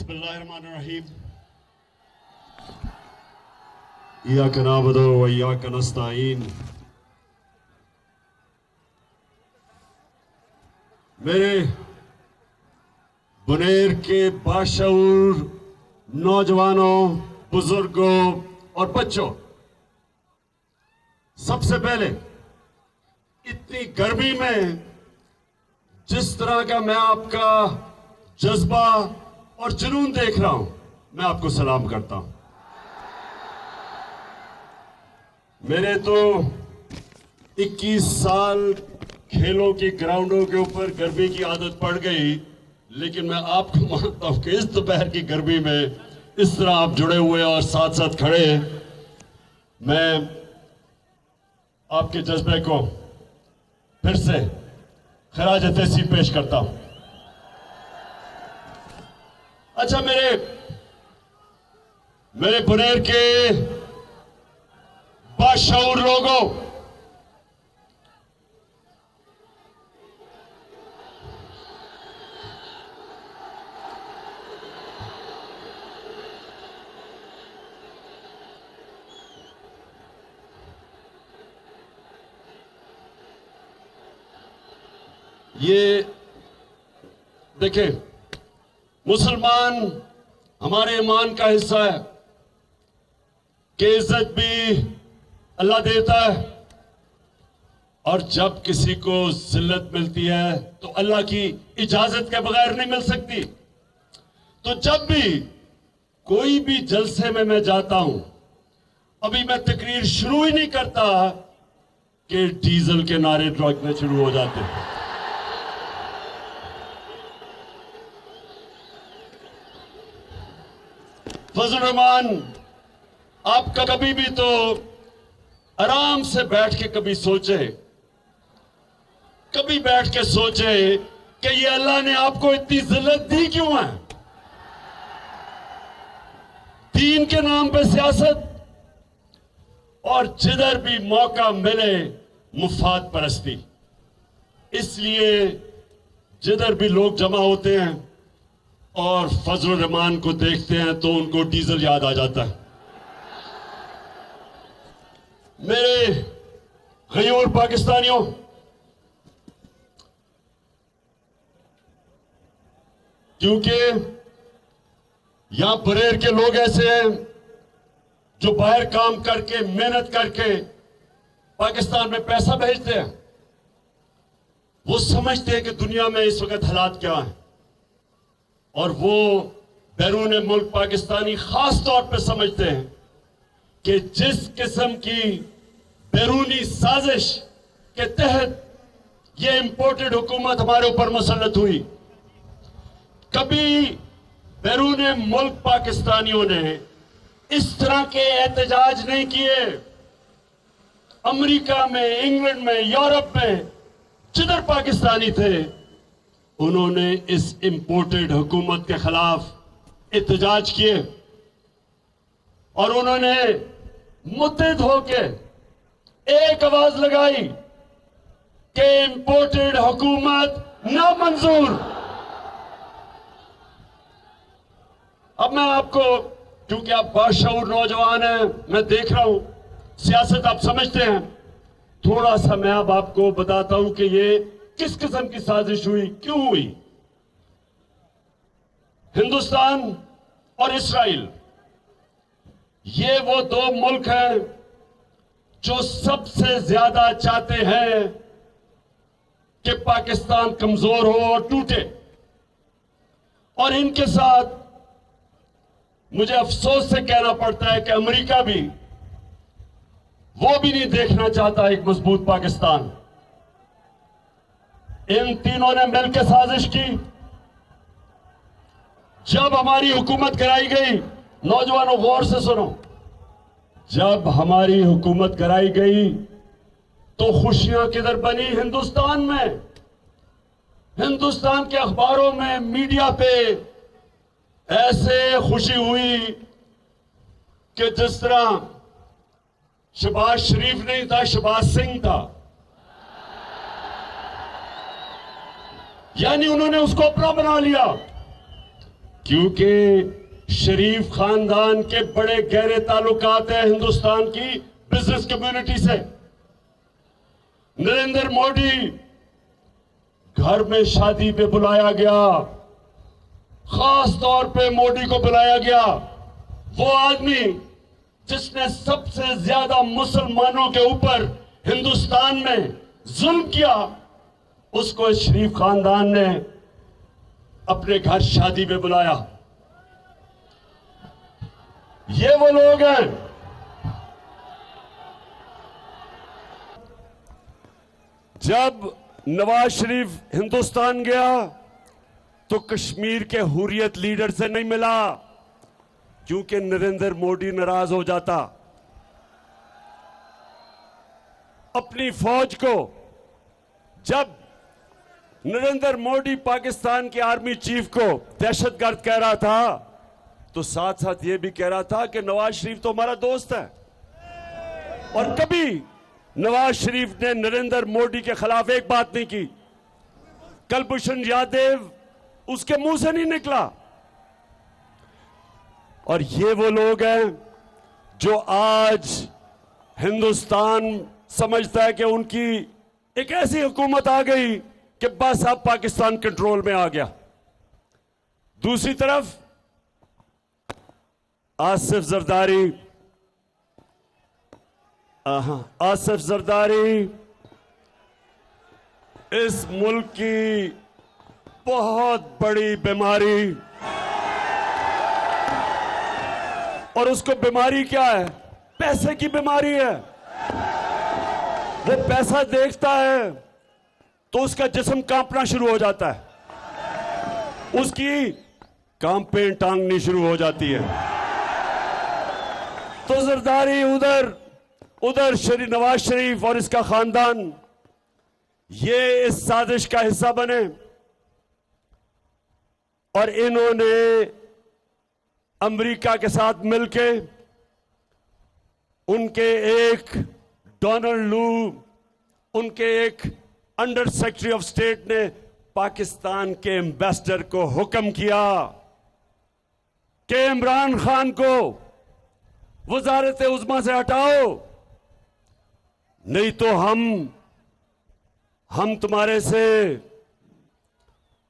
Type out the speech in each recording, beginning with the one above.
बिस्मिल्लाहिर्रहमानिर्रहीम। इय्याका नअबुदु व इय्याका नस्तईन। मेरे बुनेर के बाशऊर नौजवानों, बुजुर्गों और बच्चों, सबसे पहले इतनी गर्मी में जिस तरह का मैं आपका जज्बा और जुनून देख रहा हूं, मैं आपको सलाम करता हूं। मेरे तो 21 साल खेलों की ग्राउंडों के ऊपर गर्मी की आदत पड़ गई, लेकिन मैं आपको मानता हूं कि इस दोपहर की गर्मी में इस तरह आप जुड़े हुए और साथ साथ खड़े हैं। मैं आपके जज्बे को फिर से खराज तहसीब पेश करता हूं। अच्छा, मेरे बुनेर के बाशऊर लोगों, ये देखें, मुसलमान हमारे ईमान का हिस्सा है कि इज्जत भी अल्लाह देता है, और जब किसी को जिल्लत मिलती है तो अल्लाह की इजाजत के बगैर नहीं मिल सकती। तो जब भी कोई भी जलसे में मैं जाता हूं, अभी मैं तकरीर शुरू ही नहीं करता कि डीजल के नारे लगने शुरू हो जाते हैं। फजल रहमान, आप कभी भी तो आराम से बैठ के कभी बैठ के सोचे कि ये अल्लाह ने आपको इतनी जिल्लत दी क्यों है? दीन के नाम पे सियासत, और जिधर भी मौका मिले मुफाद परस्ती। इसलिए जिधर भी लोग जमा होते हैं और फजल रहमान को देखते हैं तो उनको डीजल याद आ जाता है। मेरे गयूर पाकिस्तानियों, क्योंकि यहां बुनेर के लोग ऐसे हैं जो बाहर काम करके मेहनत करके पाकिस्तान में पैसा भेजते हैं। वो समझते हैं कि दुनिया में इस वक्त हालात क्या हैं, और वो बैरून मुल्क पाकिस्तानी खास तौर पे समझते हैं कि जिस किस्म की बैरूनी साजिश के तहत ये इंपोर्टेड हुकूमत हमारे ऊपर मुसल्लत हुई, कभी बैरून मुल्क पाकिस्तानियों ने इस तरह के एहतजाज नहीं किए। अमेरिका में, इंग्लैंड में, यूरोप में जिधर पाकिस्तानी थे, उन्होंने इस इंपोर्टेड हुकूमत के खिलाफ एहतजाज किए, और उन्होंने मुत्तहिद होके एक आवाज लगाई कि इंपोर्टेड हुकूमत नामंजूर। अब मैं आपको, क्योंकि आप बाशऊर नौजवान हैं, मैं देख रहा हूं सियासत आप समझते हैं, थोड़ा सा मैं अब आपको बताता हूं कि ये किस किस्म की साजिश हुई, क्यों हुई। हिंदुस्तान और इस्राइल, ये वो दो मुल्क हैं जो सबसे ज्यादा चाहते हैं कि पाकिस्तान कमजोर हो और टूटे, और इनके साथ मुझे अफसोस से कहना पड़ता है कि अमेरिका भी, वो भी नहीं देखना चाहता एक मजबूत पाकिस्तान। इन तीनों ने मिलकर साजिश की। जब हमारी हुकूमत गिराई गई, नौजवानों गौर से सुनो, जब हमारी हुकूमत गिराई गई तो खुशियां किधर बनी? हिंदुस्तान में। हिंदुस्तान के अखबारों में, मीडिया पे ऐसे खुशी हुई कि जिस तरह शहबाज शरीफ नहीं था, शहबाज सिंह था। यानी उन्होंने उसको अपना बना लिया। क्योंकि शरीफ खानदान के बड़े गहरे ताल्लुकात हैं हिंदुस्तान की बिजनेस कम्युनिटी से। नरेंद्र मोदी घर में शादी पे बुलाया गया, खास तौर पे मोदी को बुलाया गया। वो आदमी जिसने सबसे ज्यादा मुसलमानों के ऊपर हिंदुस्तान में जुल्म किया, उसको शरीफ खानदान ने अपने घर शादी में बुलाया। ये वो लोग हैं जब नवाज शरीफ हिंदुस्तान गया तो कश्मीर के हुर्रियत लीडर से नहीं मिला, क्योंकि नरेंद्र मोदी नाराज हो जाता। अपनी फौज को जब नरेंद्र मोदी पाकिस्तान के आर्मी चीफ को दहशतगर्द कह रहा था, तो साथ साथ यह भी कह रहा था कि नवाज शरीफ तो हमारा दोस्त है। और कभी नवाज शरीफ ने नरेंद्र मोदी के खिलाफ एक बात नहीं की। कुलभूषण यादव उसके मुंह से नहीं निकला। और ये वो लोग हैं जो आज हिंदुस्तान समझता है कि उनकी एक ऐसी हुकूमत आ गई कि बस अब पाकिस्तान कंट्रोल में आ गया। दूसरी तरफ आसिफ जरदारी इस मुल्क की बहुत बड़ी बीमारी, और उसको बीमारी क्या है? पैसे की बीमारी है। वो पैसा देखता है तो उसका जिस्म कांपना शुरू हो जाता है, उसकी कांपें टांगनी शुरू हो जाती है। तो जरदारी उधर नवाज शरीफ और इसका खानदान ये इस साजिश का हिस्सा बने, और इन्होंने अमेरिका के साथ मिलके उनके एक डोनाल्ड लू, उनके एक अंडर सेक्रेटरी ऑफ स्टेट ने पाकिस्तान के एम्बेसडर को हुक्म किया कि इमरान खान को वजारत उज़्मा से हटाओ, नहीं तो हम तुम्हारे से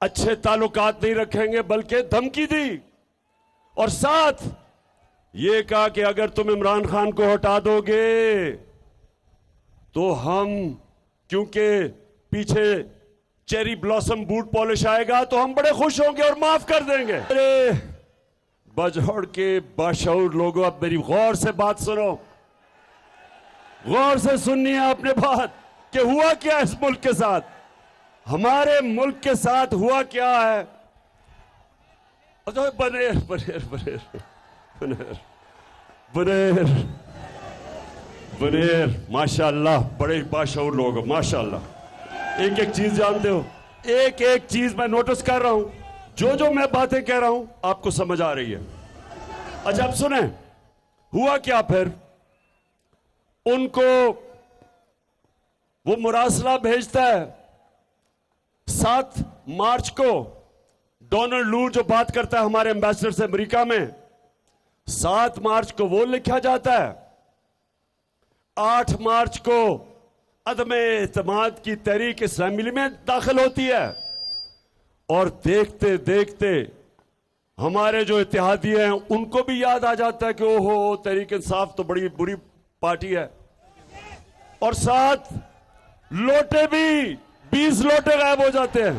अच्छे ताल्लुकात नहीं रखेंगे, बल्कि धमकी दी। और साथ ये कहा कि अगर तुम इमरान खान को हटा दोगे तो हम, क्योंकि पीछे चेरी ब्लॉसम बूट पॉलिश आएगा, तो हम बड़े खुश होंगे और माफ कर देंगे। अरे बजौड़ के बाशऊर लोगों, अब मेरी गौर से बात सुनो, गौर से सुननी है आपने बात कि हुआ क्या इस मुल्क के साथ, हमारे मुल्क के साथ हुआ क्या है। बनेर बनेर बनेर बनेर बनेर बनेर माशाअल्लाह, बड़े बाशऊर लोग हो माशाअल्लाह। एक एक चीज जानते हो, एक एक चीज मैं नोटिस कर रहा हूं, जो मैं बातें कह रहा हूं आपको समझ आ रही है। अच्छा अब सुने हुआ क्या फिर। उनको वो मुरासला भेजता है 7 मार्च को, डोनाल्ड लू जो बात करता है हमारे एम्बेसडर से अमेरिका में, 7 मार्च को वो लिखा जाता है। 8 मार्च को अदम एतमाद की तहरीक इस्लामी में दाखिल होती है, और देखते देखते हमारे जो इत्तेहादी हैं उनको भी याद आ जाता है कि ओहो तहरीक इंसाफ तो बड़ी बुरी पार्टी है। और साथ लोटे भी 20 लोटे गायब हो जाते हैं।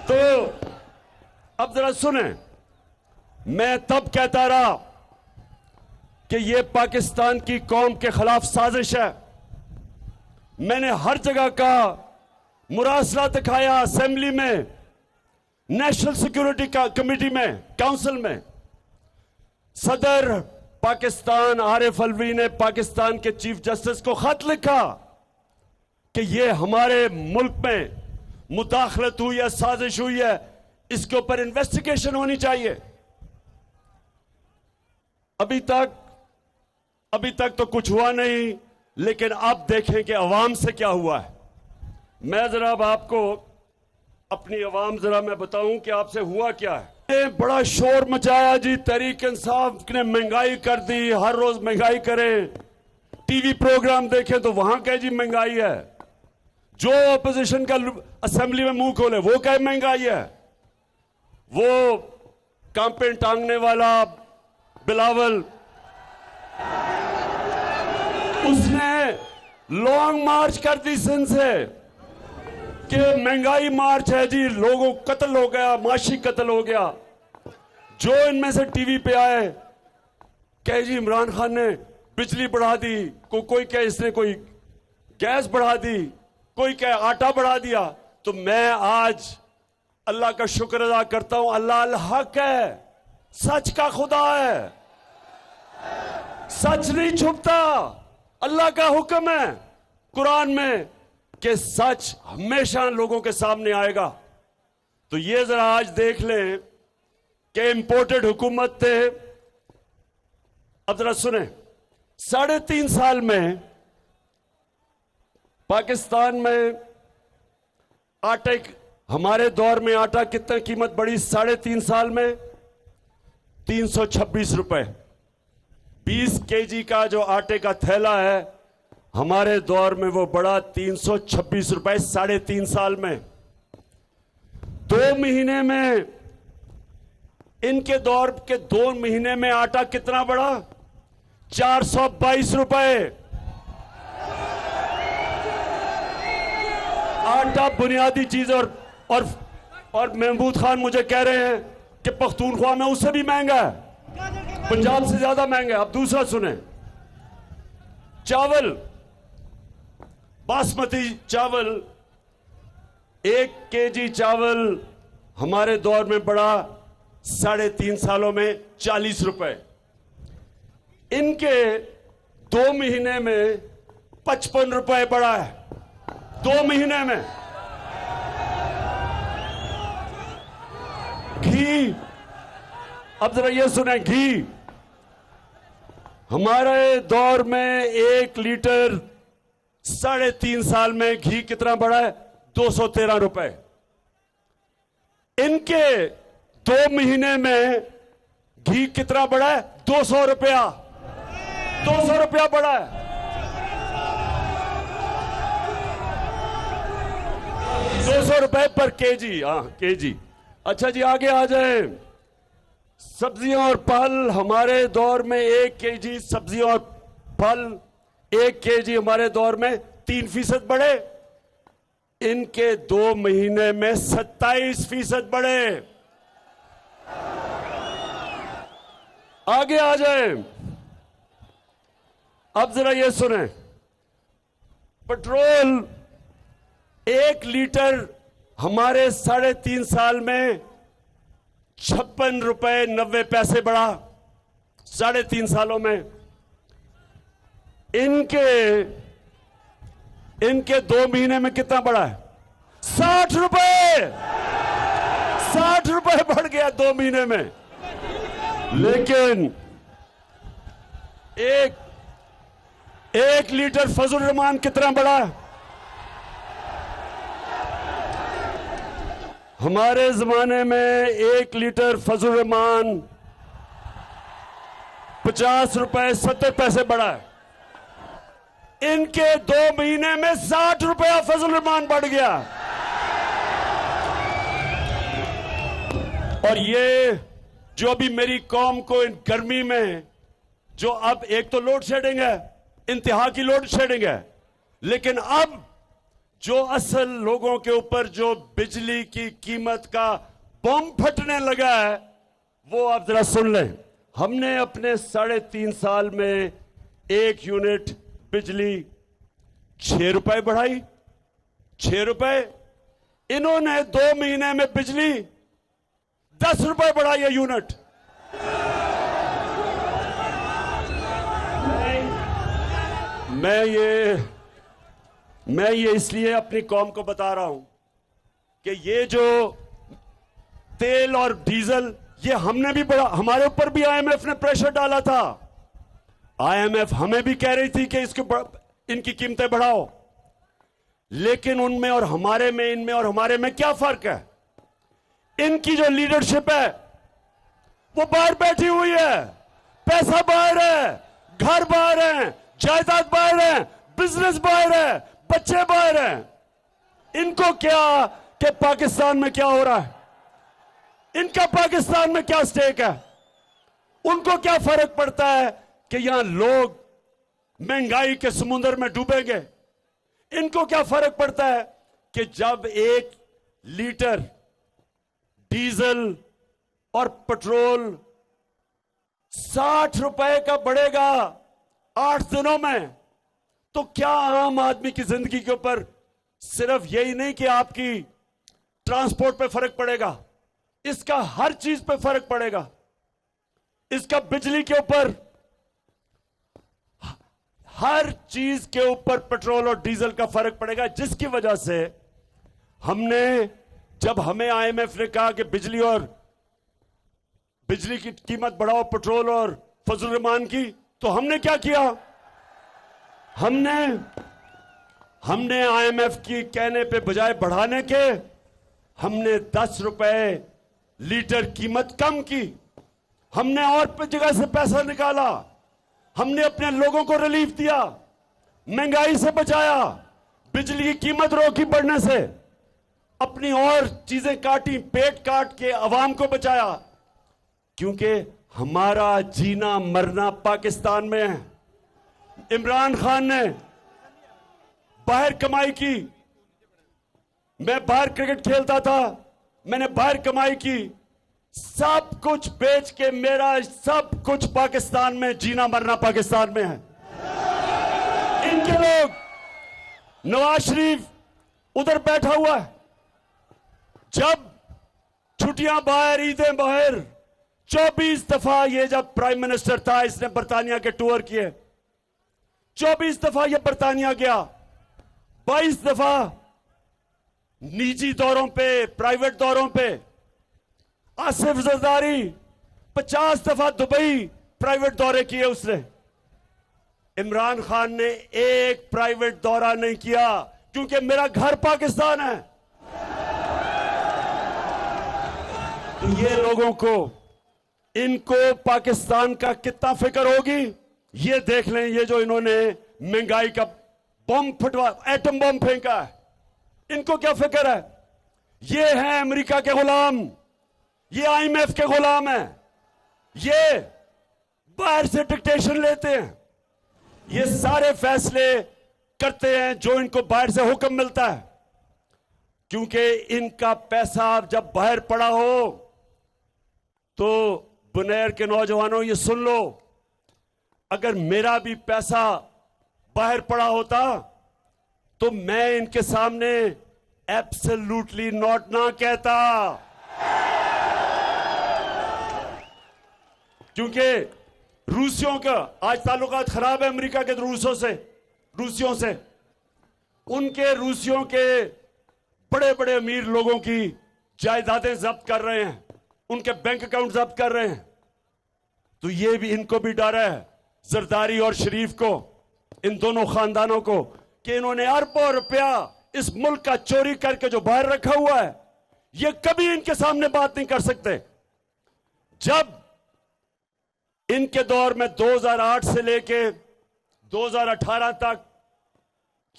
तो अब जरा सुने, मैं तब कहता रहा कि यह पाकिस्तान की कौम के खिलाफ साजिश है। मैंने हर जगह का मुरासला दिखाया, असेंबली में, नेशनल सिक्योरिटी कमेटी में, काउंसिल में। सदर पाकिस्तान आरिफ अलवी ने पाकिस्तान के चीफ जस्टिस को खत लिखा कि यह हमारे मुल्क में मुदाखलत हुई है, साजिश हुई है, इसके ऊपर इन्वेस्टिगेशन होनी चाहिए। अभी तक तो कुछ हुआ नहीं, लेकिन अब देखें कि अवाम से क्या हुआ है। मैं जरा अब आपको अपनी आवाम जरा मैं बताऊं कि आपसे हुआ क्या है। बड़ा शोर मचाया जी, तहरीक इंसाफ ने महंगाई कर दी, हर रोज महंगाई करें, टीवी प्रोग्राम देखें तो वहां कहे जी महंगाई है, जो अपोजिशन का असेंबली में मुंह खोले वो कहे महंगाई है। वो कांपे टांगने वाला बिलावल, उसने लॉन्ग मार्च कर दी सिंध से कि महंगाई मार्च है जी, लोगों कत्ल हो गया, माशी कत्ल हो गया। जो इनमें से टीवी पे आए कहे जी इमरान खान ने बिजली बढ़ा दी, कोई कहे इसने कोई गैस बढ़ा दी, कोई कहे आटा बढ़ा दिया। तो मैं आज अल्लाह का शुक्र अदा करता हूं, अल्लाह अल हक है, सच का खुदा है, सच नहीं छुपता। अल्लाह का हुक्म है कुरान में कि सच हमेशा लोगों के सामने आएगा। तो ये जरा आज देख लें कि इंपोर्टेड हुकूमत थे। अब जरा सुने, 3.5 साल में पाकिस्तान में आटे, हमारे दौर में आटा कितना कीमत बढ़ी 3.5 साल में? 326 रुपए। 20 केजी का जो आटे का थैला है हमारे दौर में वो बढ़ा 326 रुपए 3.5 साल में। 2 महीने में, इनके दौर के 2 महीने में आटा कितना बढ़ा? 422 रुपए। आटा बुनियादी चीज। और महमूद खान मुझे कह रहे हैं कि पख्तूनख्वा में उससे भी महंगा है, पंजाब से ज्यादा महंगा है। अब दूसरा सुने, चावल, बासमती चावल, 1 केजी चावल हमारे दौर में बढ़ा 3.5 सालों में 40 रुपए। इनके 2 महीने में 55 रुपए बढ़ा है, 2 महीने में। घी, अब जरा ये सुने, घी हमारे दौर में 1 लीटर 3.5 साल में घी कितना बढ़ा है? 213 रुपए। इनके 2 महीने में घी कितना बढ़ा है? 200 रुपया। 200 रुपया बढ़ा है। 200 रुपए पर केजी। हाँ, केजी। अच्छा जी, आगे आ जाए। सब्जियां और फल हमारे दौर में 1 केजी सब्जियां और फल, 1 केजी हमारे दौर में 3% बढ़े। इनके 2 महीने में 27% बढ़े। आगे आ जाए। अब जरा ये सुने, पेट्रोल 1 लीटर हमारे 3.5 साल में 56 रुपए 90 पैसे बढ़ा 3.5 सालों में। इनके 2 महीने में कितना बढ़ा है? 60 रुपए। 60 रुपए बढ़ गया 2 महीने में। लेकिन एक लीटर फजल रहमान कितना बढ़ा है? हमारे जमाने में 1 लीटर फजल रहमान 50 रुपए 70 पैसे बढ़ा है। इनके 2 महीने में 60 रुपया फजल रहमान बढ़ गया। और ये जो भी मेरी कौम को इन गर्मी में, जो अब एक तो लोड शेडिंग है, इंतहा की लोड शेडिंग है, लेकिन अब जो असल लोगों के ऊपर जो बिजली की कीमत का बम फटने लगा है, वो आप जरा सुन लें। हमने अपने 3.5 साल में 1 यूनिट बिजली 6 रुपए बढ़ाई, 6 रुपए। इन्होंने 2 महीने में बिजली 10 रुपए बढ़ाई है यूनिट। मैं ये इसलिए अपनी कौम को बता रहा हूं कि ये जो तेल और डीजल, ये हमने भी बढ़ा, हमारे ऊपर भी आईएमएफ ने प्रेशर डाला था। आईएमएफ हमें भी कह रही थी कि इनकी कीमतें बढ़ाओ, लेकिन उनमें और हमारे में, इनमें और हमारे में क्या फर्क है? इनकी जो लीडरशिप है वो बाहर बैठी हुई है, पैसा बाहर है, घर बाहर है, जायदाद बाहर है, बिजनेस बाहर है, बच्चे बाहर हैं। इनको क्या कि पाकिस्तान में क्या हो रहा है, इनका पाकिस्तान में क्या स्टेक है? उनको क्या फर्क पड़ता है कि यहां लोग महंगाई के समुद्र में डूबेंगे? इनको क्या फर्क पड़ता है कि जब 1 लीटर डीजल और पेट्रोल 60 रुपए का बढ़ेगा 8 दिनों में, तो क्या आम आदमी की जिंदगी के ऊपर सिर्फ यही नहीं कि आपकी ट्रांसपोर्ट पे फर्क पड़ेगा, इसका हर चीज पे फर्क पड़ेगा। इसका बिजली के ऊपर, हर चीज के ऊपर पेट्रोल और डीजल का फर्क पड़ेगा, जिसकी वजह से हमने, जब हमें आईएमएफ ने कहा कि बिजली की कीमत बढ़ाओ, पेट्रोल और फजल रहमान की, तो हमने क्या किया? हमने आईएमएफ की कहने पे बजाय बढ़ाने के, हमने 10 रुपए लीटर कीमत कम की। हमने और जगह से पैसा निकाला, हमने अपने लोगों को रिलीफ दिया, महंगाई से बचाया, बिजली की कीमत रोकी बढ़ने से, अपनी और चीजें काटी, पेट काट के अवाम को बचाया, क्योंकि हमारा जीना मरना पाकिस्तान में है। इमरान खान ने बाहर कमाई की, मैं बाहर क्रिकेट खेलता था, मैंने बाहर कमाई की, सब कुछ बेच के मेरा सब कुछ पाकिस्तान में, जीना मरना पाकिस्तान में है। इनके लोग, नवाज शरीफ उधर बैठा हुआ है, जब छुट्टियां बाहर, ईदें बाहर, 24 दफा ये जब प्राइम मिनिस्टर था, इसने बर्तानिया के टूर किए, 24 दफा ये बर्तानिया गया, 22 दफा निजी दौरों पे, प्राइवेट दौरों पे। आसिफ जरदारी 50 दफा दुबई प्राइवेट दौरे किए उसने। इमरान खान ने एक प्राइवेट दौरा नहीं किया, क्योंकि मेरा घर पाकिस्तान है। तो ये लोगों को, इनको पाकिस्तान का कितना फिक्र होगी, ये देख लें। ये जो इन्होंने महंगाई का बम फटवा, एटम बम फेंका है, इनको क्या फिक्र है? ये हैं अमेरिका के गुलाम, ये आईएमएफ के गुलाम हैं, ये बाहर से डिक्टेशन लेते हैं, ये सारे फैसले करते हैं जो इनको बाहर से हुक्म मिलता है, क्योंकि इनका पैसा जब बाहर पड़ा हो तो बुनेर के नौजवानों ये सुन लो, अगर मेरा भी पैसा बाहर पड़ा होता तो मैं इनके सामने एब्सोल्युटली नॉट ना कहता, क्योंकि रूसियों का आज ताल्लुकात खराब है अमेरिका के रूसियों से। उनके रूसियों के बड़े बड़े अमीर लोगों की जायदादें जब्त कर रहे हैं, उनके बैंक अकाउंट जब्त कर रहे हैं। तो ये भी, इनको भी डर है, जरदारी और शरीफ को, इन दोनों खानदानों को, कि इन्होंने अरबों रुपया इस मुल्क का चोरी करके जो बाहर रखा हुआ है, ये कभी इनके सामने बात नहीं कर सकते। जब इनके दौर में 2008 से लेके 2018 तक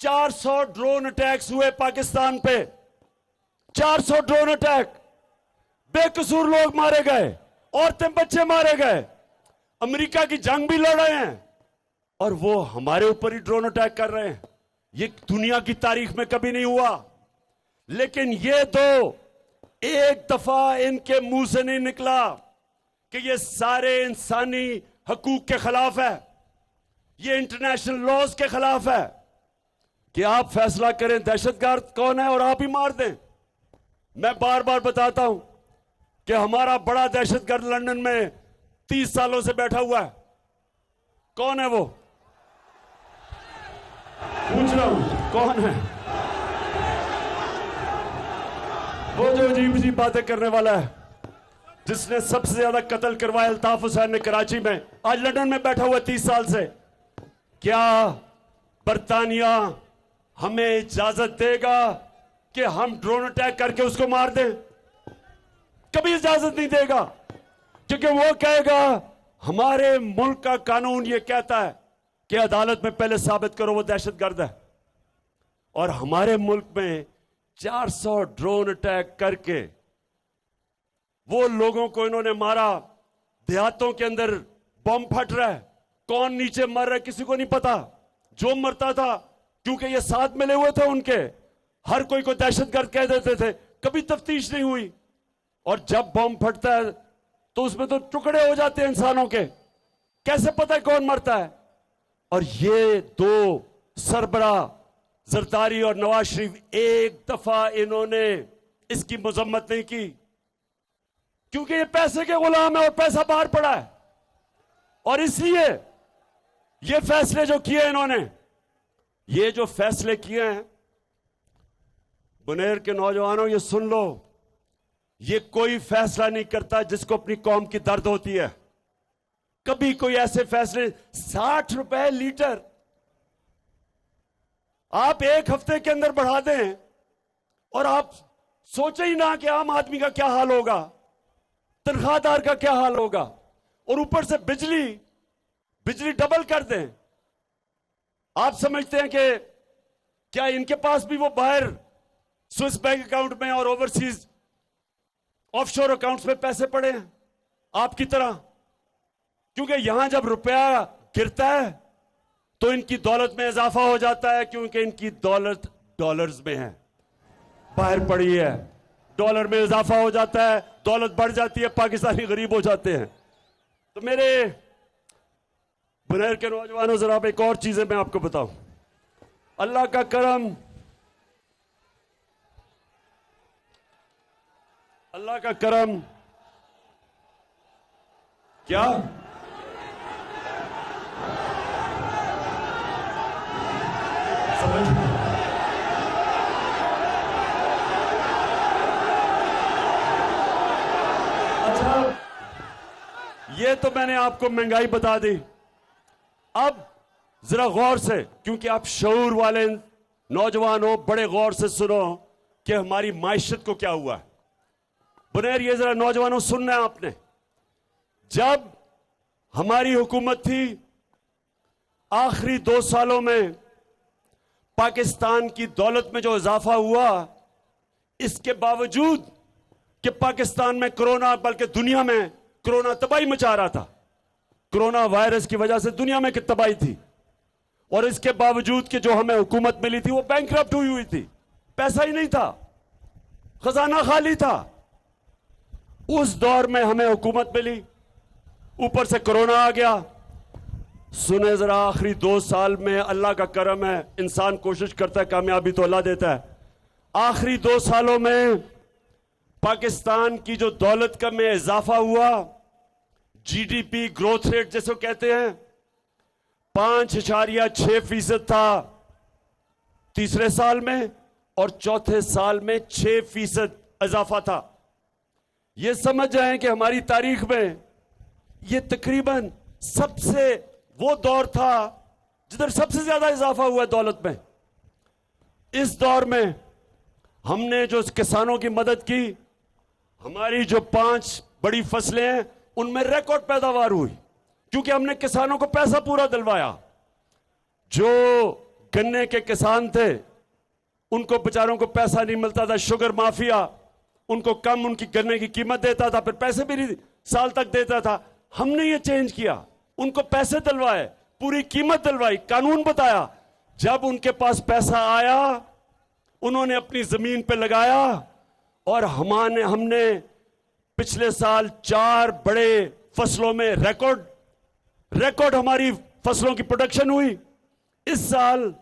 400 ड्रोन अटैक्स हुए पाकिस्तान पे, 400 ड्रोन अटैक, बेकसूर लोग मारे गए, औरतें बच्चे मारे गए, अमेरिका की जंग भी लड़ रहे हैं, और वो हमारे ऊपर ही ड्रोन अटैक कर रहे हैं। ये दुनिया की तारीख में कभी नहीं हुआ। लेकिन ये तो एक दफा इनके मुंह से नहीं निकला कि ये सारे इंसानी हकूक के खिलाफ है, ये इंटरनेशनल लॉज के खिलाफ है, कि आप फैसला करें दहशतगर्द कौन है और आप ही मार दें। मैं बार बार बताता हूं कि हमारा बड़ा दहशतगर्द लंदन में 30 सालों से बैठा हुआ है। कौन है वो? पूछ रहा हूं, कौन है वो जो अजीब अजीब बातें करने वाला है, जिसने सबसे ज्यादा कत्ल करवाया अल्ताफ हुसैन ने कराची में, आज लंदन में बैठा हुआ 30 साल से। क्या बर्तानिया हमें इजाजत देगा कि हम ड्रोन अटैक करके उसको मार दें? कभी इजाजत नहीं देगा, क्योंकि वो कहेगा हमारे मुल्क का कानून ये कहता है कि अदालत में पहले साबित करो वो दहशतगर्द है। और हमारे मुल्क में 400 ड्रोन अटैक करके वो लोगों को इन्होंने मारा। देहातों के अंदर बम फट रहा है, कौन नीचे मर रहा है किसी को नहीं पता। जो मरता था, क्योंकि ये साथ मिले हुए थे उनके, हर कोई को दहशतगर्द कह देते थे, कभी तफ्तीश नहीं हुई। और जब बम फटता है तो उसमें तो टुकड़े हो जाते हैं इंसानों के, कैसे पता है कौन मरता है? और ये दो सरबरा जरदारी और नवाज शरीफ एक दफा इन्होंने इसकी मजम्मत नहीं की, क्योंकि ये पैसे के गुलाम है और पैसा बाहर पड़ा है। और इसलिए ये फैसले जो किए इन्होंने, ये जो फैसले किए हैं, बुनेर के नौजवानों ये सुन लो, ये कोई फैसला नहीं करता जिसको अपनी कौम की दर्द होती है। कभी कोई ऐसे फैसले, 60 रुपए लीटर आप एक हफ्ते के अंदर बढ़ा दें, और आप सोचे ही ना कि आम आदमी का क्या हाल होगा, तनख्वाहदार का क्या हाल होगा, और ऊपर से बिजली डबल कर दें। आप समझते हैं कि क्या इनके पास भी वो बाहर स्विस बैंक अकाउंट में और ओवरसीज ऑफशोर अकाउंट्स में पैसे पड़े हैं आपकी तरह? क्योंकि यहां जब रुपया गिरता है तो इनकी दौलत में इजाफा हो जाता है, क्योंकि इनकी दौलत डॉलर्स में है, बाहर पड़ी है, डॉलर में इजाफा हो जाता है, दौलत बढ़ जाती है, पाकिस्तानी गरीब हो जाते हैं। तो मेरे बुनेर के नौजवानों, जरा अब एक और चीजें मैं आपको बताऊं। अल्लाह का करम, अल्लाह का करम क्या समझ? अच्छा, ये तो मैंने आपको महंगाई बता दी। अब जरा गौर से, क्योंकि आप शऊर वाले नौजवान हो, बड़े गौर से सुनो कि हमारी माइशत को क्या हुआ है। बुनेर, ये जरा नौजवानों सुनना है आपने। जब हमारी हुकूमत थी, आखिरी 2 सालों में पाकिस्तान की दौलत में जो इजाफा हुआ, इसके बावजूद कि पाकिस्तान में कोरोना, बल्कि दुनिया में कोरोना तबाही मचा रहा था, कोरोना वायरस की वजह से दुनिया में कितनी तबाही थी, और इसके बावजूद कि जो हमें हुकूमत मिली थी वो बैंकरप्ट हुई थी, पैसा ही नहीं था, खजाना खाली था। उस दौर में हमें हुकूमत मिली, ऊपर से कोरोना आ गया। सुने जरा, आखिरी 2 साल में अल्लाह का करम है, इंसान कोशिश करता है, कामयाबी तो अल्लाह देता है। आखिरी 2 सालों में पाकिस्तान की जो दौलत का में इजाफा हुआ, जीडीपी ग्रोथ रेट जिसे कहते हैं, 5.6% था तीसरे साल में, और चौथे साल में 6% इजाफा था। यह समझ जाएं कि हमारी तारीख में यह तकरीबन सबसे वो दौर था जिधर सबसे ज्यादा इजाफा हुआ दौलत में। इस दौर में हमने जो किसानों की मदद की, हमारी जो 5 बड़ी फसलें हैं उनमें रिकॉर्ड पैदावार हुई, क्योंकि हमने किसानों को पैसा पूरा दिलवाया। जो गन्ने के किसान थे उनको बेचारों को पैसा नहीं मिलता था, शुगर माफिया उनको कम उनकी गन्ने की कीमत देता था, फिर पैसे भी नहीं साल तक देता था। हमने ये चेंज किया, उनको पैसे दिलवाए, पूरी कीमत दिलवाई, कानून बताया। जब उनके पास पैसा आया, उन्होंने अपनी जमीन पे लगाया, और हमने पिछले साल 4 बड़े फसलों में रिकॉर्ड हमारी फसलों की प्रोडक्शन हुई। इस साल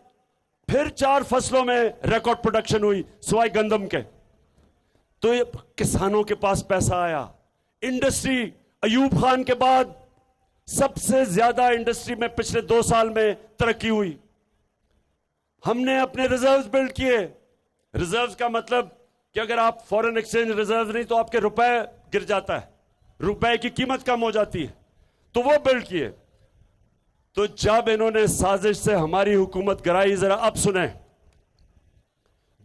फिर 4 फसलों में रिकॉर्ड प्रोडक्शन हुई सिवाय गंदम के। तो ये किसानों के पास पैसा आया। इंडस्ट्री, अयूब खान के बाद सबसे ज्यादा इंडस्ट्री में पिछले 2 साल में तरक्की हुई। हमने अपने रिजर्व्स बिल्ड किए। रिजर्व्स का मतलब कि अगर आप फॉरेन एक्सचेंज रिजर्व नहीं तो आपके रुपए गिर जाता है, रुपए की कीमत कम हो जाती है, तो वो बिल्ड किए। तो जब इन्होंने साजिश से हमारी हुकूमत गिराई, जरा अब सुने,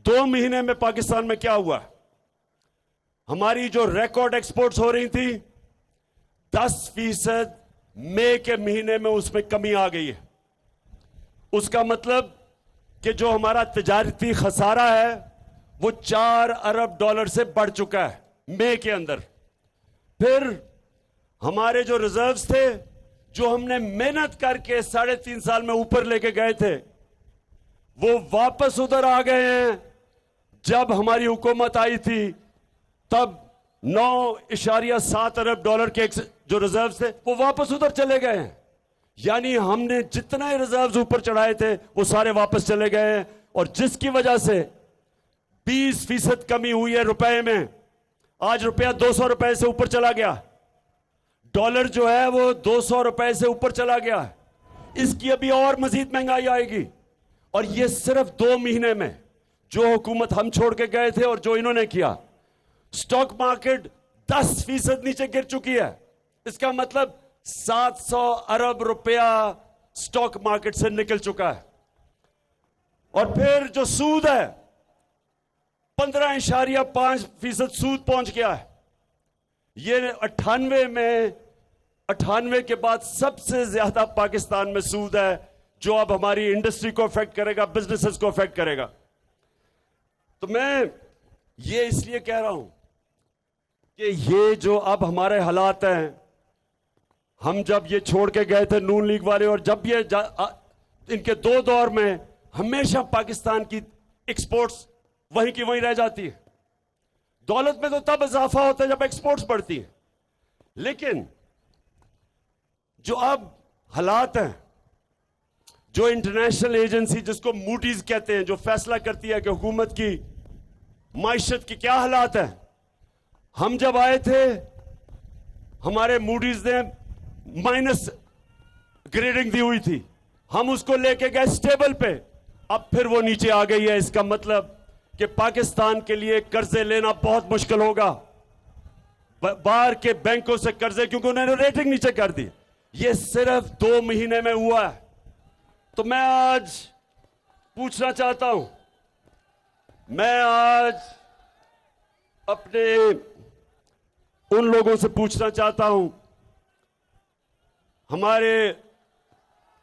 2 महीने में पाकिस्तान में क्या हुआ? हमारी जो रिकॉर्ड एक्सपोर्ट्स हो रही थी 10% मई के महीने में उसमें कमी आ गई है। उसका मतलब कि जो हमारा तिजारती खसारा है वो $4 अरब से बढ़ चुका है मई के अंदर। फिर हमारे जो रिजर्व्स थे, जो हमने मेहनत करके 3.5 साल में ऊपर लेके गए थे, वो वापस उधर आ गए हैं। जब हमारी हुकूमत आई थी तब $9.7 अरब के जो रिजर्व्स थे वो वापस उधर चले गए हैं। यानी हमने जितने रिजर्व्स ऊपर चढ़ाए थे वो सारे वापस चले गए हैं, और जिसकी वजह से 20% कमी हुई है रुपए में। आज रुपया 200 रुपए से ऊपर चला गया, डॉलर जो है वो 200 रुपए से ऊपर चला गया। इसकी अभी और मजीद महंगाई आएगी, और ये सिर्फ 2 महीने में जो हुकूमत हम छोड़ के गए थे और जो इन्होंने किया। स्टॉक मार्केट 10% नीचे गिर चुकी है। इसका मतलब 700 अरब रुपया स्टॉक मार्केट से निकल चुका है। और फिर जो सूद है 15.5% सूद पहुंच गया है। ये 98 के बाद सबसे ज्यादा पाकिस्तान में सूद है, जो अब हमारी इंडस्ट्री को अफेक्ट करेगा, बिजनेसेस को अफेक्ट करेगा। तो मैं ये इसलिए कह रहा हूं कि ये जो अब हमारे हालात हैं, हम जब ये छोड़ के गए थे नून लीग वाले, और जब ये इनके 2 दौर में हमेशा पाकिस्तान की एक्सपोर्ट्स वहीं की वहीं रह जाती है। दौलत में तो तब इजाफा होता है जब एक्सपोर्ट्स बढ़ती है, लेकिन जो अब हालात हैं, जो इंटरनेशनल एजेंसी जिसको मूडीज कहते हैं, जो फैसला करती है कि हुकूमत की माइशत की क्या हालात है। हम जब आए थे हमारे मूडीज ने माइनस ग्रेडिंग दी हुई थी, हम उसको लेके गए स्टेबल पे, अब फिर वो नीचे आ गई है। इसका मतलब कि पाकिस्तान के लिए कर्जे लेना बहुत मुश्किल होगा, बाहर के बैंकों से कर्जे, क्योंकि उन्होंने रेटिंग नीचे कर दी। ये सिर्फ 2 महीने में हुआ है। तो मैं आज पूछना चाहता हूं, मैं आज अपने उन लोगों से पूछना चाहता हूं, हमारे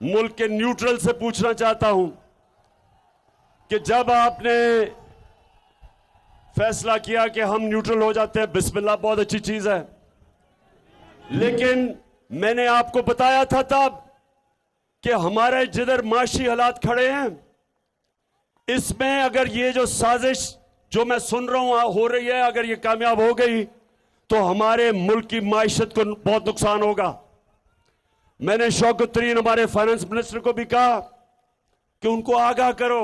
मुल्क के न्यूट्रल से पूछना चाहता हूं कि जब आपने फैसला किया कि हम न्यूट्रल हो जाते हैं, बिस्मिल्लाह, बहुत अच्छी चीज है, लेकिन मैंने आपको बताया था तब कि हमारे जिधर माशी हालात खड़े हैं, इसमें अगर ये जो साजिश जो मैं सुन रहा हूं हो रही है, अगर ये कामयाब हो गई तो हमारे मुल्क की माइशत को बहुत नुकसान होगा। मैंने शौकत तरीन हमारे फाइनेंस मिनिस्टर को भी कहा कि उनको आगाह करो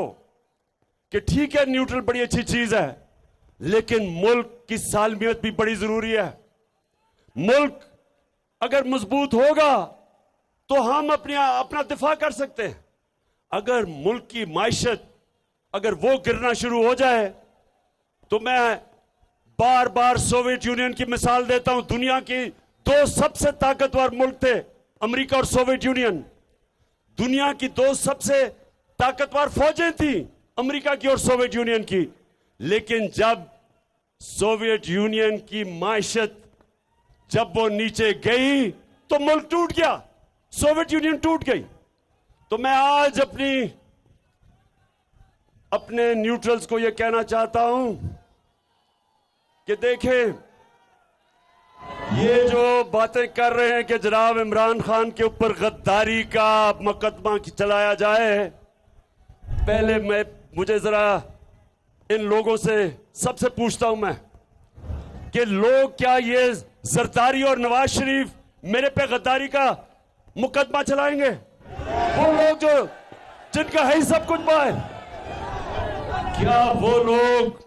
कि ठीक है न्यूट्रल बड़ी अच्छी चीज है, लेकिन मुल्क की सालमियत भी बड़ी जरूरी है। मुल्क अगर मजबूत होगा तो हम अपना दिफा कर सकते हैं। अगर मुल्क की माइशत अगर वो गिरना शुरू हो जाए, तो मैं बार बार सोवियत यूनियन की मिसाल देता हूं। दुनिया की 2 सबसे ताकतवर मुल्क थे, अमेरिका और सोवियत यूनियन। दुनिया की 2 सबसे ताकतवर फौजें थी, अमेरिका की और सोवियत यूनियन की। लेकिन जब सोवियत यूनियन की माइशत जब वो नीचे गई तो मुल्क टूट गया, सोवियत यूनियन टूट गई। तो मैं आज अपने न्यूट्रल्स को यह कहना चाहता हूं कि देखें, ये जो बातें कर रहे हैं कि जनाब इमरान खान के ऊपर गद्दारी का मुकदमा चलाया जाए, पहले मुझे जरा इन लोगों से सबसे पूछता हूं मैं कि लोग क्या ये जरदारी और नवाज शरीफ मेरे पे गद्दारी का मुकदमा चलाएंगे? वो लोग जो जिनका है सब कुछ पाए, क्या वो लोग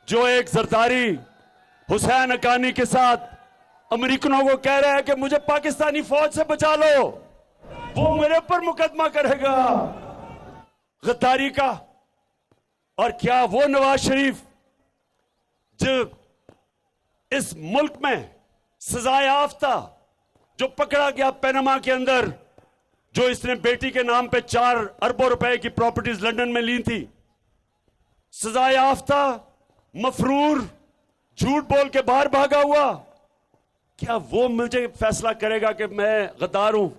जो एक जरदारी हुसैन हक्कानी के साथ अमेरिकनों को कह रहे हैं कि मुझे पाकिस्तानी फौज से बचा लो, वो मेरे पर मुकदमा करेगा गद्दारी का? और क्या वो नवाज शरीफ जो इस मुल्क में सजा याफ्ता, जो पकड़ा गया पैनामा के अंदर, जो इसने बेटी के नाम पे 4 अरबों रुपए की प्रॉपर्टीज लंदन में ली थी, सजा याफ्ता मफरूर झूठ बोल के बाहर भागा हुआ, क्या वो मुझे फैसला करेगा कि मैं गद्दार हूं?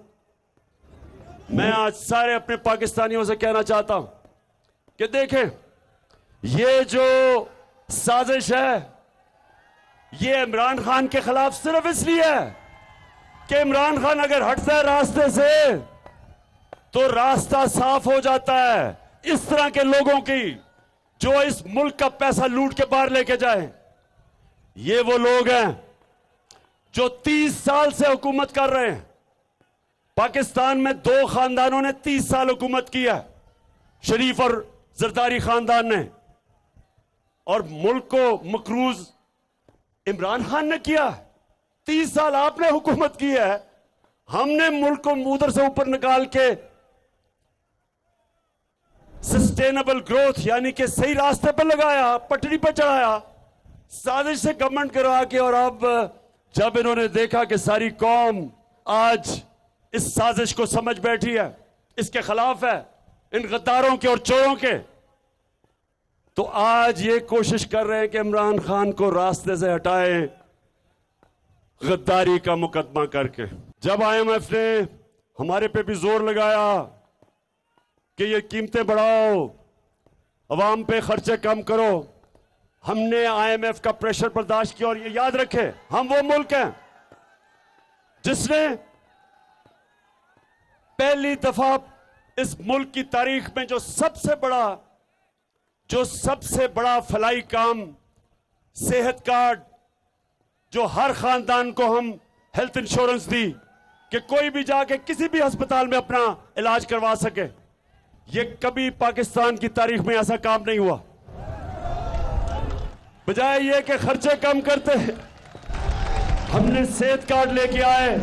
मैं आज सारे अपने पाकिस्तानियों से कहना चाहता हूं कि देखें, ये जो साजिश है ये इमरान खान के खिलाफ सिर्फ इसलिए है कि इमरान खान अगर हटता है रास्ते से तो रास्ता साफ हो जाता है इस तरह के लोगों की जो इस मुल्क का पैसा लूट के बाहर लेके जाए। ये वो लोग हैं जो 30 साल से हुकूमत कर रहे हैं। पाकिस्तान में 2 खानदानों ने 30 साल हुकूमत की है, शरीफ और जरदारी खानदान ने, और मुल्क को मकरूज इमरान खान ने किया। 30 साल आपने हुकूमत की है, हमने मुल्क को उधर से ऊपर निकाल के सस्टेनेबल ग्रोथ यानी कि सही रास्ते पर लगाया, पटरी पर चढ़ाया, साजिश से गवर्नमेंट करवा के। और अब जब इन्होंने देखा कि सारी कौम आज इस साजिश को समझ बैठी है, इसके खिलाफ है, इन गद्दारों के और चोरों के, तो आज ये कोशिश कर रहे हैं कि इमरान खान को रास्ते से हटाएं गद्दारी का मुकदमा करके। जब आईएमएफ ने हमारे पे भी जोर लगाया कि ये कीमतें बढ़ाओ, अवाम पे खर्चे कम करो, हमने आईएमएफ का प्रेशर बर्दाश्त किया। और ये याद रखें, हम वो मुल्क हैं जिसने पहली दफा इस मुल्क की तारीख में जो सबसे बड़ा फलाई काम, सेहत कार्ड, जो हर खानदान को हम हेल्थ इंश्योरेंस दी कि कोई भी जाके किसी भी अस्पताल में अपना इलाज करवा सके। ये कभी पाकिस्तान की तारीख में ऐसा काम नहीं हुआ। बजाय ये कि खर्चे कम करते, हमने सेहत कार्ड लेके आए।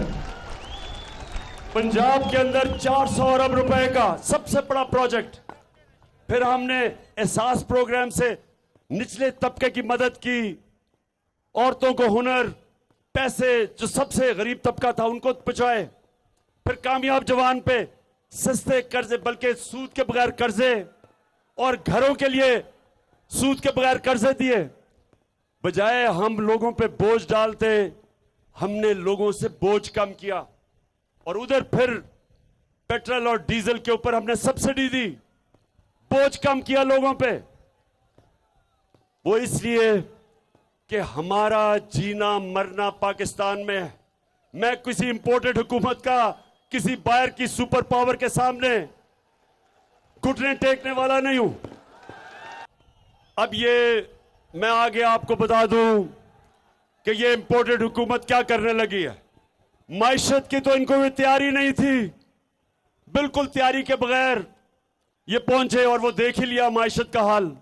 पंजाब के अंदर 400 अरब रुपए का सबसे बड़ा प्रोजेक्ट। फिर हमने एहसास प्रोग्राम से निचले तबके की मदद की, औरतों को हुनर, पैसे जो सबसे गरीब तबका था उनको पहुंचाए। फिर कामयाब जवान पे सस्ते कर्जे, बल्कि सूद के बगैर कर्जे, और घरों के लिए सूद के बगैर कर्जे दिए। बजाय हम लोगों पे बोझ डालते, हमने लोगों से बोझ कम किया। और उधर फिर पेट्रोल और डीजल के ऊपर हमने सब्सिडी दी, बोझ कम किया लोगों पे। वो इसलिए कि हमारा जीना मरना पाकिस्तान में है। मैं किसी इंपोर्टेड हुकूमत का, किसी बाहर की सुपर पावर के सामने घुटने टेकने वाला नहीं हूं। अब ये मैं आगे आपको बता दूं कि ये इंपोर्टेड हुकूमत क्या करने लगी है। माइशत की तो इनको भी तैयारी नहीं थी, बिल्कुल तैयारी के बगैर ये पहुंचे और वो देख ही लिया माइशत का हाल।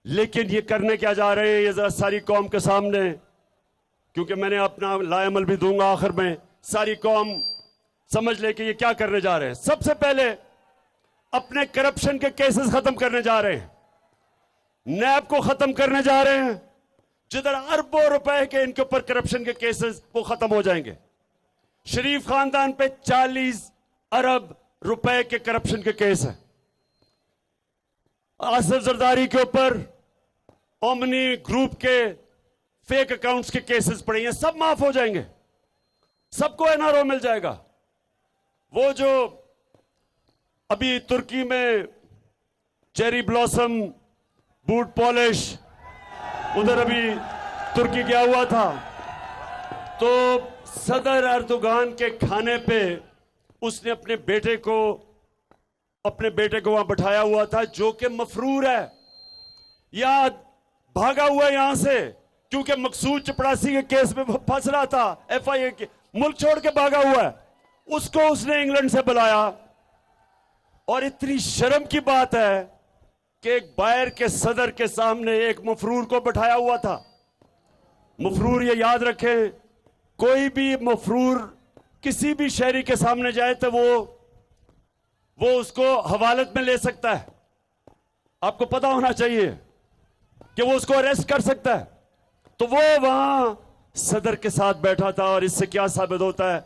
लेकिन ये करने क्या जा रहे हैं, ये जरा सारी कौम के सामने, क्योंकि मैंने अपना लाएमल भी दूंगा आखिर में, सारी कौम समझ ले कि ये क्या करने जा रहे हैं। सबसे पहले अपने करप्शन के केसेस खत्म करने जा रहे हैं, नैब को खत्म करने जा रहे हैं। जिधर अरबों रुपए के इनके ऊपर करप्शन के केसेस वो खत्म हो जाएंगे। शरीफ खानदान पे 40 अरब रुपए के करप्शन के केस है। आसिफ जरदारी के ऊपर ओमनी ग्रुप के फेक अकाउंट्स के केसेस पड़े हैं, सब माफ हो जाएंगे, सबको एनआरओ मिल जाएगा। वो जो अभी तुर्की में चेरी ब्लॉसम बूट पॉलिश, उधर अभी तुर्की गया हुआ था, तो सदर अर्दोगान के खाने पे उसने अपने बेटे को वहां बैठाया हुआ था, जो कि मफरूर है या भागा हुआ है यहां से, क्योंकि मकसूद चपड़ासी के केस में फंस रहा था, एफआईए के, मुल्क छोड़ के भागा हुआ है। उसको उसने इंग्लैंड से बुलाया। और इतनी शर्म की बात है कि एक बाहर के सदर के सामने एक मफरूर को बैठाया हुआ था। मफरूर, ये याद रखें, कोई भी मफरूर किसी भी शहरी के सामने जाए तो वो उसको हवालत में ले सकता है। आपको पता होना चाहिए कि वो उसको अरेस्ट कर सकता है। तो वो वहां सदर के साथ बैठा था। और इससे क्या साबित होता है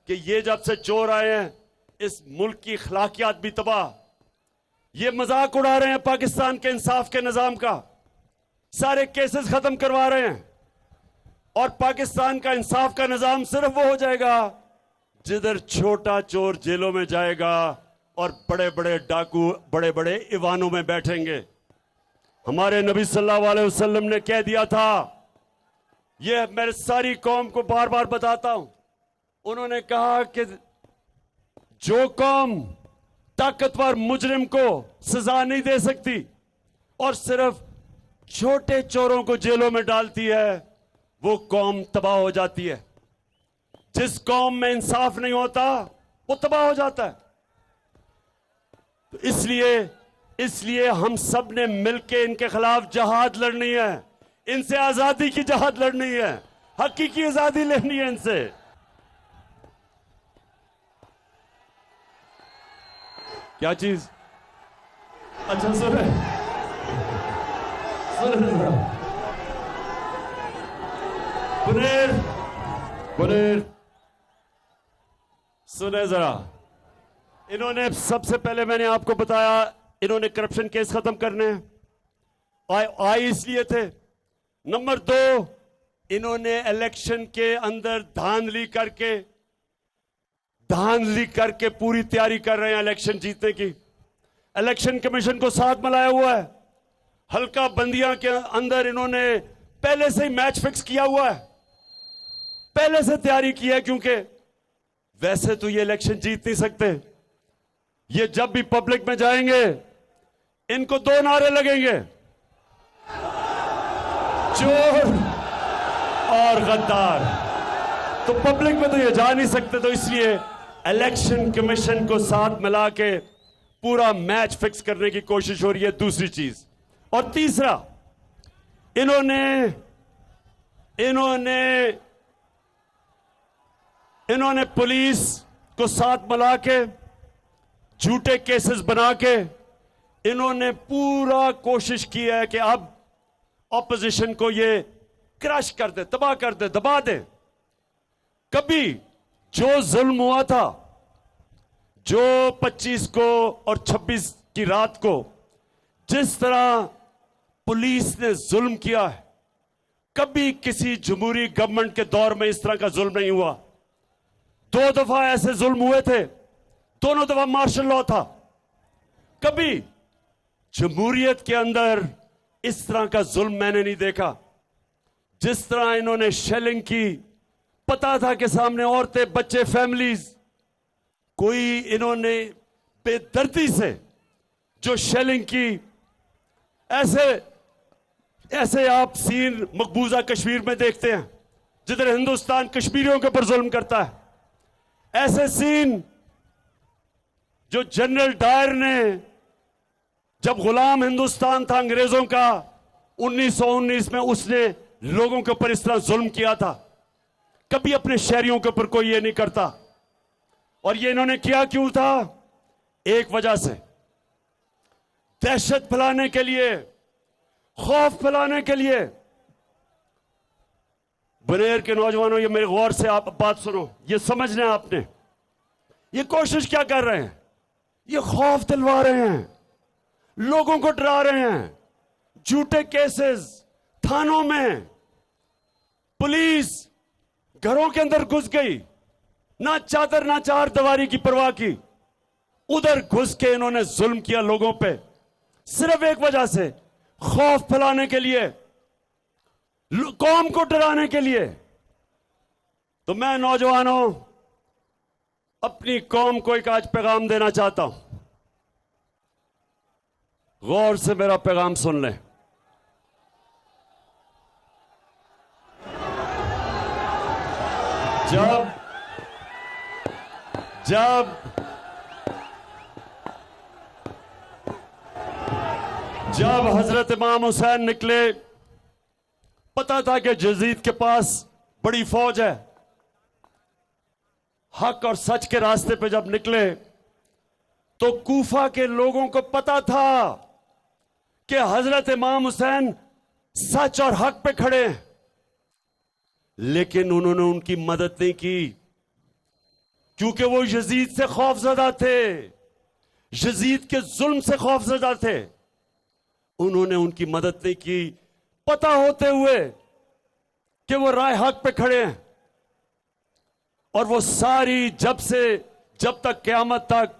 कि ये जब से चोर आए हैं, इस मुल्क की अखलाकियात भी तबाह, ये मजाक उड़ा रहे हैं पाकिस्तान के इंसाफ के निजाम का, सारे केसेस खत्म करवा रहे हैं। और पाकिस्तान का इंसाफ का निजाम सिर्फ वो हो जाएगा जिधर छोटा चोर जेलों में जाएगा और बड़े बड़े डाकू बड़े बड़े ईवानों में बैठेंगे। हमारे नबी सल्लल्लाहु अलैहि वसल्लम ने कह दिया था, यह मेरे सारी कौम को बार बार बताता हूं, उन्होंने कहा कि जो कौम ताकतवर मुजरिम को सजा नहीं दे सकती और सिर्फ छोटे चोरों को जेलों में डालती है, वो कौम तबाह हो जाती है। जिस कौम में इंसाफ नहीं होता वो तबाह हो जाता है। तो इसलिए हम सब ने मिलकर इनके खिलाफ जहाद लड़नी है, इनसे आजादी की जहाद लड़नी है, हकीकी आजादी लेनी है इनसे। क्या चीज? अच्छा सुने पुनेर सुने जरा। इन्होंने सबसे पहले मैंने आपको बताया, इन्होंने करप्शन केस खत्म करने आए इसलिए थे। नंबर 2, इन्होंने इलेक्शन के अंदर धांधली करके पूरी तैयारी कर रहे हैं इलेक्शन जीतने की। इलेक्शन कमीशन को साथ मिलाया हुआ है। हल्का बंदियां के अंदर इन्होंने पहले से ही मैच फिक्स किया हुआ है, पहले से तैयारी की है, क्योंकि वैसे तो ये इलेक्शन जीत नहीं सकते। ये जब भी पब्लिक में जाएंगे इनको 2 नारे लगेंगे, चोर और गद्दार। तो पब्लिक में तो ये जा नहीं सकते, तो इसलिए इलेक्शन कमीशन को साथ मिला के पूरा मैच फिक्स करने की कोशिश हो रही है। दूसरी चीज, और तीसरा, इन्होंने पुलिस को साथ मिला के झूठे केसेस बना के इन्होंने पूरा कोशिश की है कि अब ऑपोजिशन को ये क्रश कर दे, तबाह कर दे, दबा दे। कभी जो जुल्म हुआ था, जो 25 को और 26 की रात को जिस तरह पुलिस ने जुल्म किया है, कभी किसी जमहूरी गवर्नमेंट के दौर में इस तरह का जुल्म नहीं हुआ। 2 दफा ऐसे जुल्म हुए थे, दोनों दफा मार्शल लॉ था। कभी जमहूरियत के अंदर इस तरह का जुल्म मैंने नहीं देखा। जिस तरह इन्होंने शेलिंग की, पता था कि सामने औरतें, बच्चे, फैमिलीज, कोई इन्होंने बेदर्दी से जो शेलिंग की, ऐसे आप सीन मकबूजा कश्मीर में देखते हैं जिधर हिंदुस्तान कश्मीरियों के ऊपर जुल्म करता है। ऐसे सीन जो जनरल डायर ने, जब गुलाम हिंदुस्तान था अंग्रेजों का 1919 में, उसने लोगों के ऊपर इस तरह जुल्म किया था। कभी अपने शहरियों के ऊपर कोई ये नहीं करता। और ये इन्होंने किया क्यों था? एक वजह से, दहशत फैलाने के लिए, खौफ फैलाने के लिए। बनेर के नौजवानों, ये मेरे गौर से आप बात सुनो, ये समझना है आपने। ये कोशिश क्या कर रहे हैं? ये खौफ दिलवा रहे हैं, लोगों को डरा रहे हैं। झूठे केसेस थानों में, पुलिस घरों के अंदर घुस गई, ना चादर ना चार दीवारी की परवाह की, उधर घुस के इन्होंने जुल्म किया लोगों पे, सिर्फ एक वजह से, खौफ फैलाने के लिए, कौम को डराने के लिए। तो मैं नौजवानों, अपनी कौम को एक आज पैगाम देना चाहता हूं। गौर से मेरा पैगाम सुन लें। जब हजरत इमाम हुसैन निकले, पता था कि यजीद के पास बड़ी फौज है। हक और सच के रास्ते पे जब निकले तो कूफा के लोगों को पता था कि हजरत इमाम हुसैन सच और हक पे खड़े हैं, लेकिन उन्होंने उनकी मदद नहीं की, क्योंकि वो यजीद से खौफजदा थे। यजीद के जुल्म से खौफजदा थे, उन्होंने उनकी मदद नहीं की, पता होते हुए कि वो राय हक पे खड़े हैं। और वो सारी जब तक क़यामत तक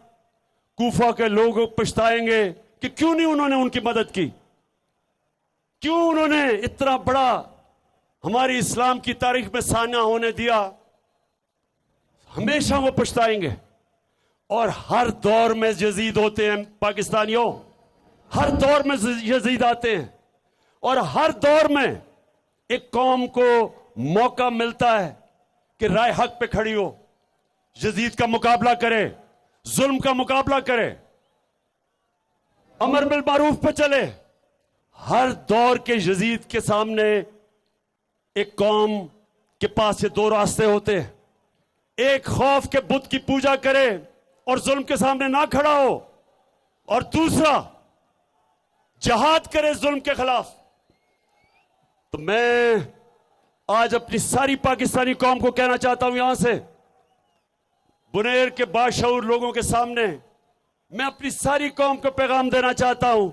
कूफा के लोग पछताएंगे कि क्यों नहीं उन्होंने उनकी मदद की, क्यों उन्होंने इतना बड़ा हमारी इस्लाम की तारीख में सान्या होने दिया। हमेशा वो पछताएंगे। और हर दौर में यजीद होते हैं पाकिस्तानियों, हर दौर में यजीद आते हैं, और हर दौर में एक कौम को मौका मिलता है कि राय हक पे खड़ी हो, यजीद का मुकाबला करे, जुल्म का मुकाबला करे, अमर बिल मारूफ पे चले। हर दौर के यजीद के सामने एक कौम के पास ये दो रास्ते होते हैं, एक खौफ के बुत की पूजा करे और जुल्म के सामने ना खड़ा हो, और दूसरा जहाद करे जुल्म के खिलाफ। तो मैं आज अपनी सारी पाकिस्तानी कौम को कहना चाहता हूं, यहां से बुनेर के बाशऊर लोगों के सामने मैं अपनी सारी कौम को पैगाम देना चाहता हूं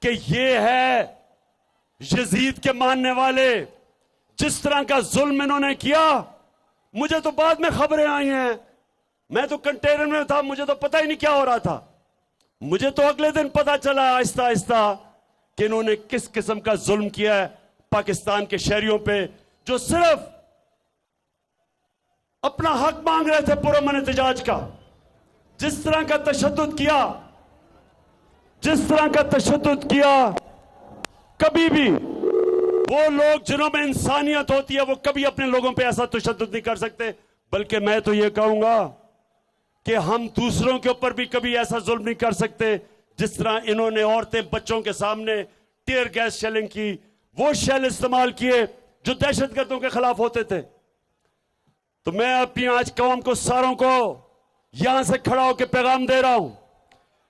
कि ये है यजीद के मानने वाले। जिस तरह का जुल्म इन्होंने किया, मुझे तो बाद में खबरें आई हैं, मैं तो कंटेनर में था, मुझे तो पता ही नहीं क्या हो रहा था। मुझे तो अगले दिन पता चला आहिस्ता आहिस्ता कि इन्होंने किस किस्म का जुल्म किया है पाकिस्तान के शहरियों पे, जो सिर्फ अपना हक मांग रहे थे पुरअमन एहतजाज का। जिस तरह का तशद्दुद किया, जिस तरह का तशद्दुद किया, कभी भी वो लोग जिन्हों में इंसानियत होती है वो कभी अपने लोगों पे ऐसा तशद्दुद नहीं कर सकते। बल्कि मैं तो ये कहूंगा कि हम दूसरों के ऊपर भी कभी ऐसा जुल्म नहीं कर सकते जिस तरह इन्होंने औरतें बच्चों के सामने टीयर गैस शेलिंग की, वो शेल इस्तेमाल किए जो दहशतगर्दों के खिलाफ होते थे। तो मैं अपनी आज कौम को, सारों को यहां से खड़ा होकर पैगाम दे रहा हूं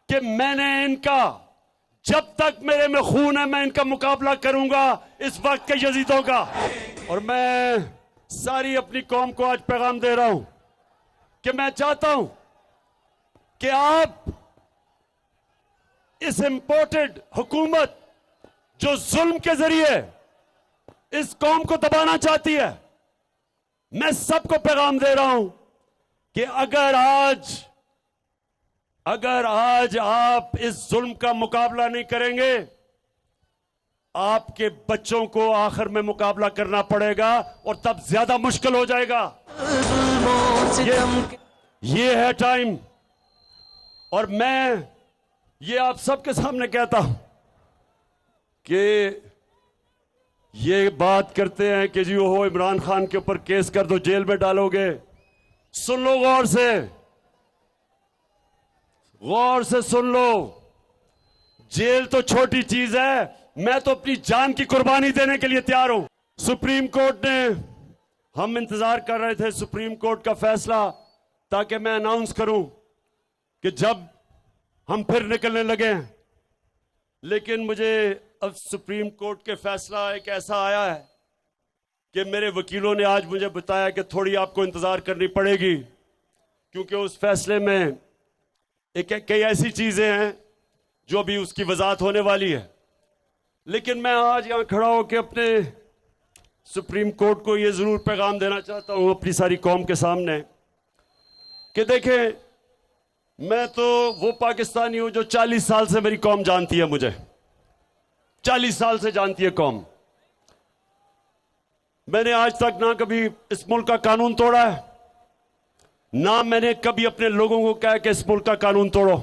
कि मैंने इनका, जब तक मेरे में खून है मैं इनका मुकाबला करूंगा, इस वक्त के यजीदों का। और मैं सारी अपनी कौम को आज पैगाम दे रहा हूं कि मैं चाहता हूं कि आप इस इंपोर्टेड हुकूमत जो जुल्म के जरिए इस कौम को दबाना चाहती है, मैं सबको पैगाम दे रहा हूं कि अगर आज आप इस जुल्म का मुकाबला नहीं करेंगे, आपके बच्चों को आखिर में मुकाबला करना पड़ेगा और तब ज्यादा मुश्किल हो जाएगा। ये है टाइम। और मैं ये आप सबके सामने कहता हूं कि ये बात करते हैं कि जी हो इमरान खान के ऊपर केस कर दो, जेल में डालोगे। सुन लो, गौर से सुन लो। जेल तो छोटी चीज है, मैं तो अपनी जान की कुर्बानी देने के लिए तैयार हूं। सुप्रीम कोर्ट ने, हम इंतजार कर रहे थे सुप्रीम कोर्ट का फैसला, ताकि मैं अनाउंस करूं कि जब हम फिर निकलने लगे। लेकिन मुझे अब सुप्रीम कोर्ट के फैसला एक ऐसा आया है कि मेरे वकीलों ने आज मुझे बताया कि थोड़ी आपको इंतजार करनी पड़ेगी, क्योंकि उस फैसले में कई ऐसी चीजें हैं जो अभी उसकी वजाहत होने वाली है। लेकिन मैं आज यहां खड़ा होकर अपने सुप्रीम कोर्ट को यह जरूर पैगाम देना चाहता हूं अपनी सारी कौम के सामने कि देखें, मैं तो वो पाकिस्तानी हूं जो 40 साल से मेरी कौम जानती है, मुझे 40 साल से जानती है कौम। मैंने आज तक ना कभी इस मुल्क का कानून तोड़ा है, ना मैंने कभी अपने लोगों को कहा कि इस मुल्क का कानून तोड़ो।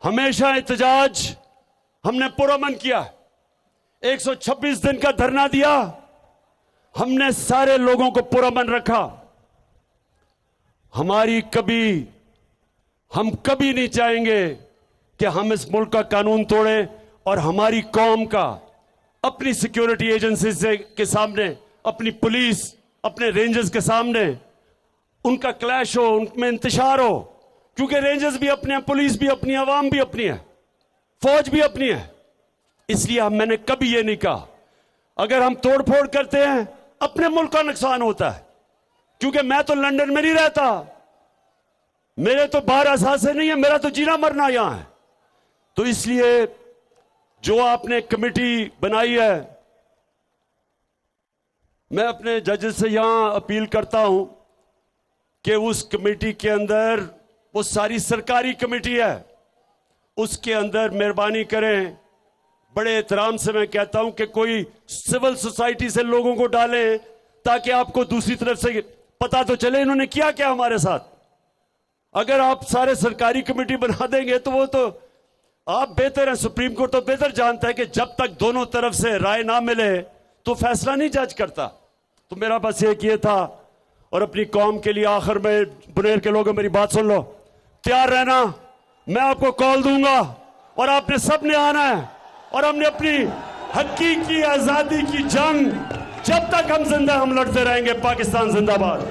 हमेशा एहतजाज हमने पुरअमन किया, 126 दिन का धरना दिया, हमने सारे लोगों को पुरअमन रखा। हम कभी नहीं चाहेंगे कि हम इस मुल्क का कानून तोड़ें और हमारी कौम का अपनी सिक्योरिटी एजेंसीज के सामने, अपनी पुलिस, अपने रेंजर्स के सामने उनका क्लैश हो, उनमें इंतशार हो। क्योंकि रेंजर्स भी अपने हैं, पुलिस भी अपनी, अवाम भी अपनी है, फौज भी अपनी है। इसलिए मैंने कभी ये नहीं कहा, अगर हम तोड़फोड़ करते हैं अपने मुल्क का नुकसान होता है। क्योंकि मैं तो लंदन में नहीं रहता, मेरे तो बाहर असासे नहीं है, मेरा तो जीना मरना यहां है। तो इसलिए जो आपने कमेटी बनाई है, मैं अपने जजेस से यहां अपील करता हूं कि उस कमेटी के अंदर, वो सारी सरकारी कमेटी है, उसके अंदर मेहरबानी करें, बड़े एहतराम से मैं कहता हूं कि कोई सिविल सोसाइटी से लोगों को डालें, ताकि आपको दूसरी तरफ से पता तो चले इन्होंने किया क्या हमारे साथ। अगर आप सारे सरकारी कमेटी बना देंगे तो वो तो आप बेहतर हैं, सुप्रीम कोर्ट तो बेहतर जानता है कि जब तक दोनों तरफ से राय ना मिले तो फैसला नहीं जज करता। तो मेरा बस एक ये था, और अपनी कौम के लिए आखिर में, बुनेर के लोगों मेरी बात सुन लो, तैयार रहना, मैं आपको कॉल दूंगा और आपने सब ने आना है, और हमने अपनी हकीकी आजादी की जंग जब तक हम जिंदा हम लड़ते रहेंगे। पाकिस्तान जिंदाबाद।